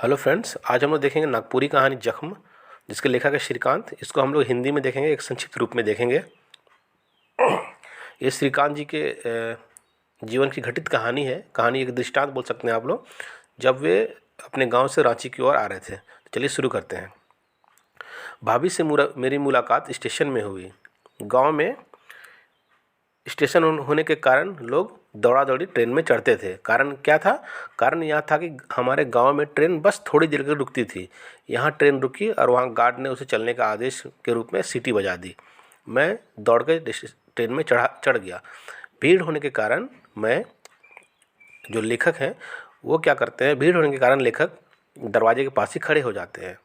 Hello friends, आज हम लोग देखेंगे नागपुरी कहानी जख्म, जिसके लेखक है श्रीकांत। इसको हम लोग हिंदी में देखेंगे, एक संक्षिप्त रूप में देखेंगे। ये श्रीकांत जी के जीवन की घटित कहानी है। कहानी एक दृष्टांत बोल सकते हैं आप लोग, जब वे अपने गांव से रांची की ओर आ रहे थे। चलिए शुरू करते हैं। भाभी से मेरी मुलाकात स्टेशन में हुई। गांव में स्टेशन होने के कारण लोग दौड़ा दौड़ी ट्रेन में चढ़ते थे। कारण क्या था? कारण यह था कि हमारे गांव में ट्रेन बस थोड़ी देर के लिए रुकती थी। यहाँ ट्रेन रुकी और वहाँ गार्ड ने उसे चलने का आदेश के रूप में सीटी बजा दी। मैं दौड़ के ट्रेन में चढ़ गया। भीड़ होने के कारण जो लेखक हैं वो क्या करते हैं, भीड़ होने के कारण लेखक दरवाजे के पास ही खड़े हो जाते हैं।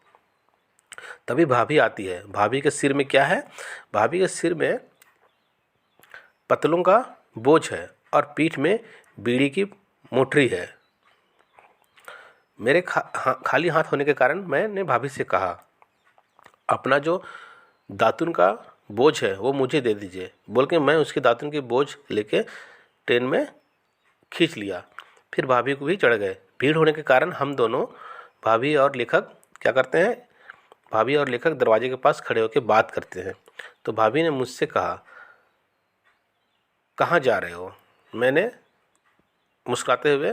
तभी भाभी आती है। भाभी के सिर में क्या है? भाभी के सिर में पतलों का बोझ है और पीठ में बीड़ी की मोटरी है। मेरे खाली हाथ होने के कारण मैंने भाभी से कहा, अपना जो दातुन का बोझ है वो मुझे दे दीजिए। बोल के मैं उसके दातुन के बोझ लेके ट्रेन में खींच लिया। फिर भाभी को भी चढ़ गए। भीड़ होने के कारण हम दोनों, भाभी और लेखक, क्या करते हैं, भाभी और लेखक दरवाजे के पास खड़े होकर बात करते हैं। तो भाभी ने मुझसे कहा, कहाँ जा रहे हो? मैंने मुस्कुराते हुए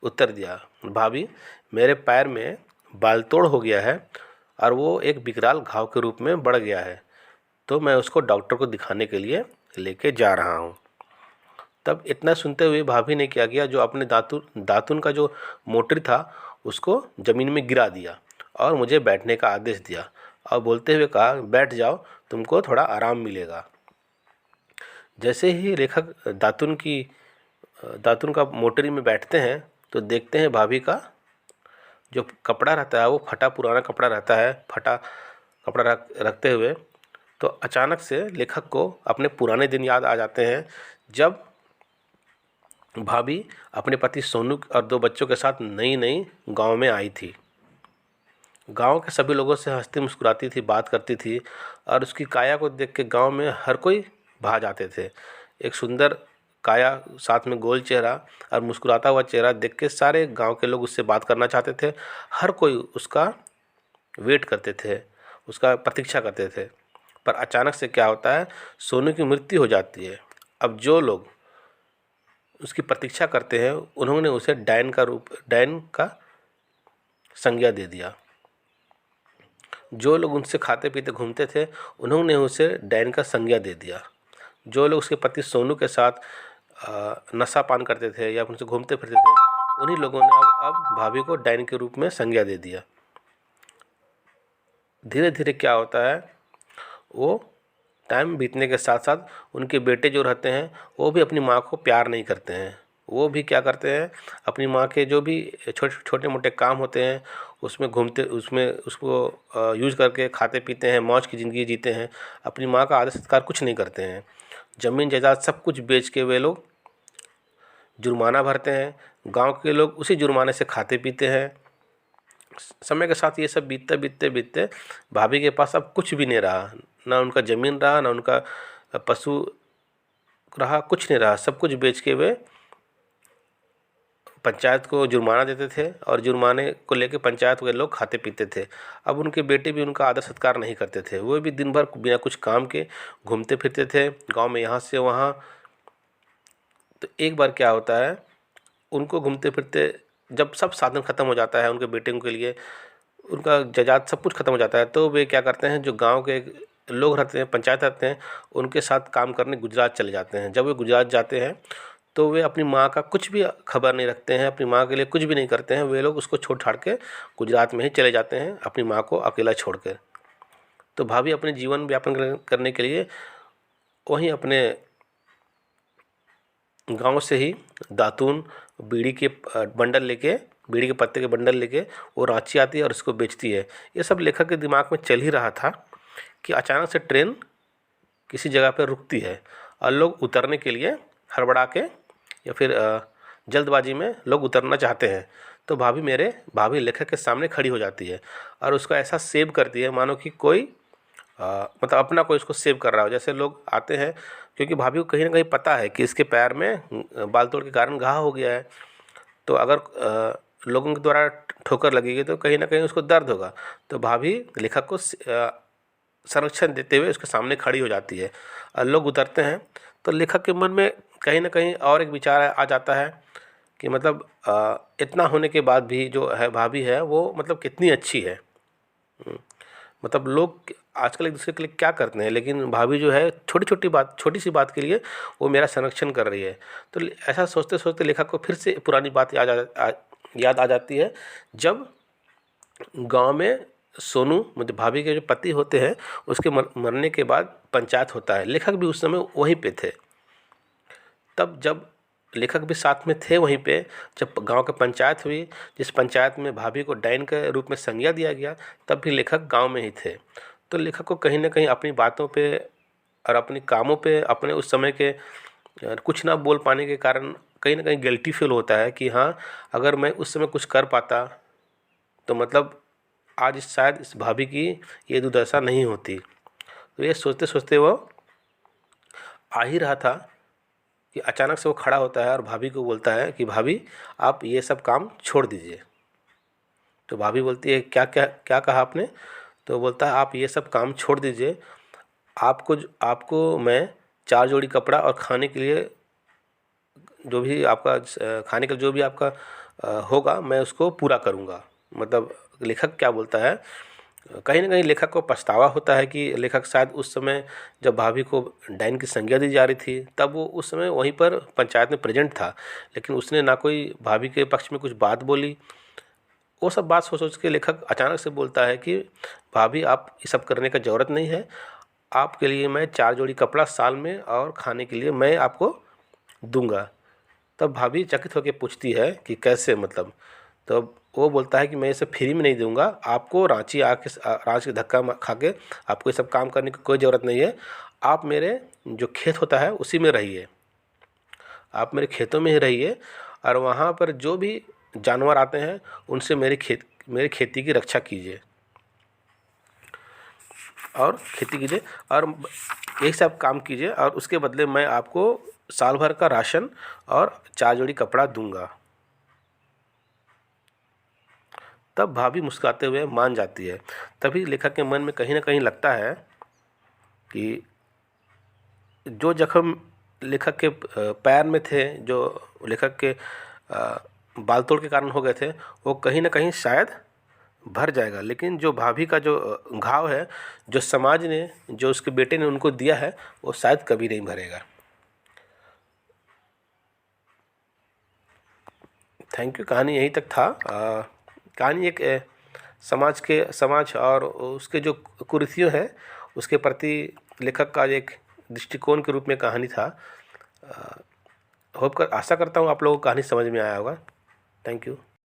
उत्तर दिया, भाभी मेरे पैर में बालतोड़ हो गया है और वो एक विकराल घाव के रूप में बढ़ गया है, तो मैं उसको डॉक्टर को दिखाने के लिए लेके जा रहा हूँ। तब इतना सुनते हुए भाभी ने क्या किया, जो अपने दातुन का जो मोटर था उसको ज़मीन में गिरा दिया और मुझे बैठने का आदेश दिया और बोलते हुए कहा, बैठ जाओ, तुमको थोड़ा आराम मिलेगा। जैसे ही लेखक दातुन का मोटरी में बैठते हैं तो देखते हैं भाभी का जो कपड़ा रहता है वो फटा पुराना कपड़ा रहता है। फटा कपड़ा रखते हुए तो अचानक से लेखक को अपने पुराने दिन याद आ जाते हैं, जब भाभी अपने पति सोनू और 2 बच्चों के साथ नई गांव में आई थी। गांव के सभी लोगों से हंसती मुस्कुराती थी, बात करती थी और उसकी काया को देख के गांव में हर कोई भा जाते थे। एक सुंदर काया, साथ में गोल चेहरा और मुस्कुराता हुआ चेहरा देख के सारे गांव के लोग उससे बात करना चाहते थे। हर कोई उसका वेट करते थे, उसका प्रतीक्षा करते थे। पर अचानक से क्या होता है, सोनू की मृत्यु हो जाती है। अब जो लोग उसकी प्रतीक्षा करते हैं उन्होंने उसे डायन का संज्ञा दे दिया। जो लोग उनसे खाते पीते घूमते थे उन्होंने उसे डायन का संज्ञा दे दिया। जो लोग उसके पति सोनू के साथ नशा पान करते थे या उनसे घूमते फिरते थे, उन्हीं लोगों ने अब भाभी को डायन के रूप में संज्ञा दे दिया। धीरे धीरे क्या होता है, वो टाइम बीतने के साथ साथ उनके बेटे जो रहते हैं वो भी अपनी माँ को प्यार नहीं करते हैं। वो भी क्या करते हैं, अपनी माँ के जो भी छोटे मोटे काम होते हैं उसमें उसको यूज़ करके खाते पीते हैं, मौज की ज़िंदगी जीते हैं। अपनी माँ का आदर सत्कार कुछ नहीं करते हैं। ज़मीन जायदाद सब कुछ बेच के वे लोग जुर्माना भरते हैं। गांव के लोग उसी जुर्माने से खाते पीते हैं। समय के साथ ये सब बीतते भाभी के पास अब कुछ भी नहीं रहा। ना उनका ज़मीन रहा, ना उनका पशु रहा, कुछ नहीं रहा। सब कुछ बेच के वे पंचायत को जुर्माना देते थे और जुर्माने को लेके पंचायत के लोग खाते पीते थे। अब उनके बेटे भी उनका आदर सत्कार नहीं करते थे। वो भी दिन भर बिना कुछ काम के घूमते फिरते थे गांव में, यहाँ से वहाँ। तो एक बार क्या होता है, उनको घूमते फिरते जब सब साधन ख़त्म हो जाता है उनके बेटे के लिए, उनका जायदाद सब कुछ ख़त्म हो जाता है, तो वे क्या करते हैं, जो गांव के लोग रहते हैं, पंचायत रहते हैं, उनके साथ काम करने गुजरात चले जाते हैं। जब वे गुजरात जाते हैं तो वे अपनी माँ का कुछ भी खबर नहीं रखते हैं, अपनी माँ के लिए कुछ भी नहीं करते हैं। वे लोग उसको छोड़ छाड़ के गुजरात में ही चले जाते हैं, अपनी माँ को अकेला छोड़ कर। तो भाभी अपने जीवन व्यापन करने के लिए वहीं अपने गांव से ही दातून, बीड़ी के बंडल लेके, बीड़ी के पत्ते के बंडल लेके वो रांची आती है और इसको बेचती है। ये सब लेखक के दिमाग में चल ही रहा था कि अचानक से ट्रेन किसी जगह पर रुकती है और लोग उतरने के लिए हड़बड़ा के या फिर जल्दबाजी में लोग उतरना चाहते हैं। तो भाभी लेखक के सामने खड़ी हो जाती है और उसको ऐसा सेव करती है मानो कि कोई मतलब अपना कोई उसको सेव कर रहा हो। जैसे लोग आते हैं, क्योंकि भाभी को कहीं ना कहीं पता है कि इसके पैर में बाल तोड़ के कारण घाव हो गया है। तो अगर लोगों के द्वारा ठोकर लगेगी तो कहीं ना कहीं उसको दर्द होगा। तो भाभी लेखक को संरक्षण देते हुए उसके सामने खड़ी हो जाती है और लोग उतरते हैं। तो लेखक के मन में कहीं ना कहीं और एक विचार आ जाता है कि मतलब इतना होने के बाद भी जो है भाभी है वो मतलब कितनी अच्छी है। मतलब लोग आजकल एक दूसरे के लिए क्या करते हैं, लेकिन भाभी जो है छोटी सी बात के लिए वो मेरा संरक्षण कर रही है। तो ऐसा सोचते सोचते लेखक को फिर से पुरानी बात याद आ जाती है, जब गांव में सोनू मतलब भाभी के जो पति होते हैं उसके मरने के बाद पंचायत होता है। लेखक भी उस समय वहीं पे थे। तब जब लेखक भी साथ में थे वहीं पे, जब गांव की पंचायत हुई, जिस पंचायत में भाभी को डायन के रूप में संज्ञा दिया गया, तब भी लेखक गांव में ही थे। तो लेखक को कहीं ना कहीं अपनी बातों पे और अपने कामों पे अपने उस समय के कुछ ना बोल पाने के कारण कहीं ना कहीं गिल्टी फील होता है कि हाँ, अगर मैं उस समय कुछ कर पाता तो मतलब आज शायद इस भाभी की ये दुर्दशा नहीं होती। तो ये सोचते सोचते वो आ ही रहा था कि अचानक से वो खड़ा होता है और भाभी को बोलता है कि भाभी आप ये सब काम छोड़ दीजिए। तो भाभी बोलती है क्या क्या क्या कहा आपने? तो बोलता है आप ये सब काम छोड़ दीजिए, आपको मैं 4 जोड़ी कपड़ा और खाने के लिए जो भी आपका खाने का जो भी आपका होगा मैं उसको पूरा करूँगा। मतलब लेखक क्या बोलता है, कहीं ना कहीं लेखक को पछतावा होता है कि लेखक शायद उस समय जब भाभी को डायन की संज्ञा दी जा रही थी तब वो उस समय वहीं पर पंचायत में प्रेजेंट था, लेकिन उसने ना कोई भाभी के पक्ष में कुछ बात बोली। वो सब बात सोच सोच के लेखक अचानक से बोलता है कि भाभी आप ये सब करने का ज़रूरत नहीं है, आपके लिए मैं 4 जोड़ी कपड़ा साल में और खाने के लिए मैं आपको दूंगा। तब भाभी चकित होकर पूछती है कि कैसे मतलब? तो वो बोलता है कि मैं ये सब फ्री में नहीं दूंगा, आपको रांची धक्का खा के आपको ये सब काम करने की कोई ज़रूरत नहीं है। आप मेरे जो खेत होता है उसी में रहिए, आप मेरे खेतों में ही रहिए और वहाँ पर जो भी जानवर आते हैं उनसे मेरी खेती की रक्षा कीजिए और खेती कीजिए और यही सब काम कीजिए और उसके बदले मैं आपको साल भर का राशन और 4 जोड़ी कपड़ा दूंगा। तब भाभी मुस्कुराते हुए मान जाती है। तभी लेखक के मन में कहीं ना कहीं लगता है कि जो जख्म लेखक के पैर में थे, जो लेखक के बाल तोड़ के कारण हो गए थे, वो कहीं ना कहीं शायद भर जाएगा, लेकिन जो भाभी का जो घाव है, जो समाज ने जो उसके बेटे ने उनको दिया है, वो शायद कभी नहीं भरेगा। Thank you. कहानी यहीं तक था। कहानी एक समाज और उसके जो कुरीतियों है उसके प्रति लेखक का एक दृष्टिकोण के रूप में कहानी था। आशा करता हूँ आप लोगों को कहानी समझ में आया होगा। Thank you.